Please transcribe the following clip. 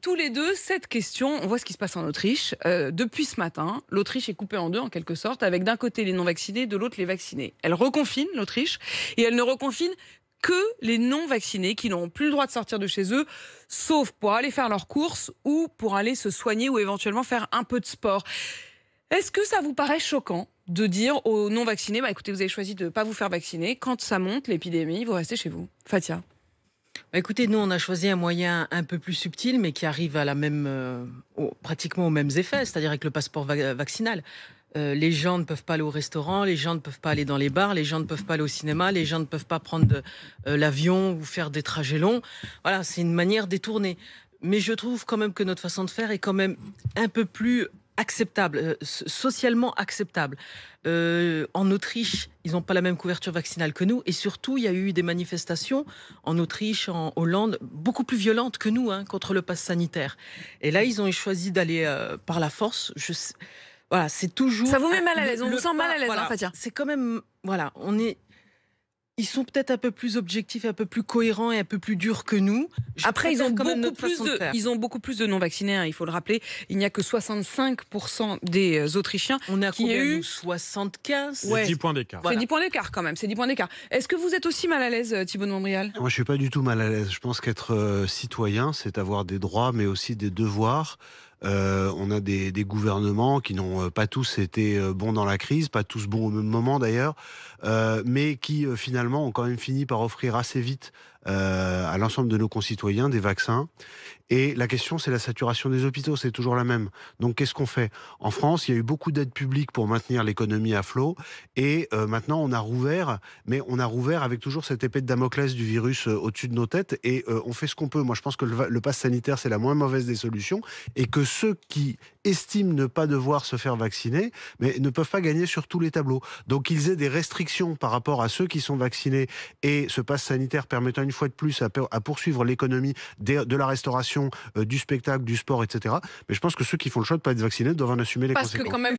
Tous les deux, cette question, on voit ce qui se passe en Autriche. Depuis ce matin, l'Autriche est coupée en deux en quelque sorte, avec d'un côté les non-vaccinés, de l'autre les vaccinés. Elle reconfine l'Autriche et elle ne reconfine que les non-vaccinés qui n'auront plus le droit de sortir de chez eux, sauf pour aller faire leurs courses ou pour aller se soigner ou éventuellement faire un peu de sport. Est-ce que ça vous paraît choquant de dire aux non-vaccinés, écoutez, vous avez choisi de ne pas vous faire vacciner, quand ça monte l'épidémie, vous restez chez vous? Fatia. Écoutez, nous, on a choisi un moyen un peu plus subtil, mais qui arrive à la même, pratiquement aux mêmes effets, c'est-à-dire avec le passeport vaccinal. Les gens ne peuvent pas aller au restaurant, les gens ne peuvent pas aller dans les bars, les gens ne peuvent pas aller au cinéma, les gens ne peuvent pas prendre l'avion ou faire des trajets longs. Voilà, c'est une manière détournée. Mais je trouve quand même que notre façon de faire est quand même un peu plus acceptable, socialement acceptable. En Autriche, ils n'ont pas la même couverture vaccinale que nous. Et surtout, il y a eu des manifestations en Autriche, en Hollande, beaucoup plus violentes que nous, contre le pass sanitaire. Et là, ils ont choisi d'aller par la force. Voilà, c'est toujours... Ça vous met mal à l'aise, on vous sent mal à l'aise, voilà, Fatia. c'est quand même... Voilà, ils sont peut-être un peu plus objectifs, un peu plus cohérents et un peu plus durs que nous. Après, ils ont beaucoup plus de non-vaccinés, il faut le rappeler. Il n'y a que 65% des Autrichiens on a qui ont eu 75. C'est 10 points d'écart. C'est 10 points d'écart quand même, c'est 10 points d'écart. Est-ce que vous êtes aussi mal à l'aise, Thibaut de Montbrial? Moi, je suis pas du tout mal à l'aise. Je pense qu'être citoyen, c'est avoir des droits, mais aussi des devoirs. On a des gouvernements qui n'ont pas tous été bons dans la crise, pas tous bons au même moment d'ailleurs, mais qui finalement ont quand même fini par offrir assez vite à l'ensemble de nos concitoyens des vaccins. Et la question, c'est la saturation des hôpitaux, c'est toujours la même. Donc qu'est-ce qu'on fait? En France, il y a eu beaucoup d'aides publiques pour maintenir l'économie à flot, et maintenant on a rouvert, mais on a rouvert avec toujours cette épée de Damoclès du virus au-dessus de nos têtes, et on fait ce qu'on peut. Moi, je pense que le pass sanitaire, c'est la moins mauvaise des solutions, et que ceux qui estiment ne pas devoir se faire vacciner, mais ne peuvent pas gagner sur tous les tableaux. Donc qu'ils aient des restrictions par rapport à ceux qui sont vaccinés, et ce pass sanitaire permettant une fois de plus à poursuivre l'économie de la restauration, du spectacle, du sport, etc. Mais je pense que ceux qui font le choix de ne pas être vaccinés doivent en assumer les conséquences. Parce que quand même...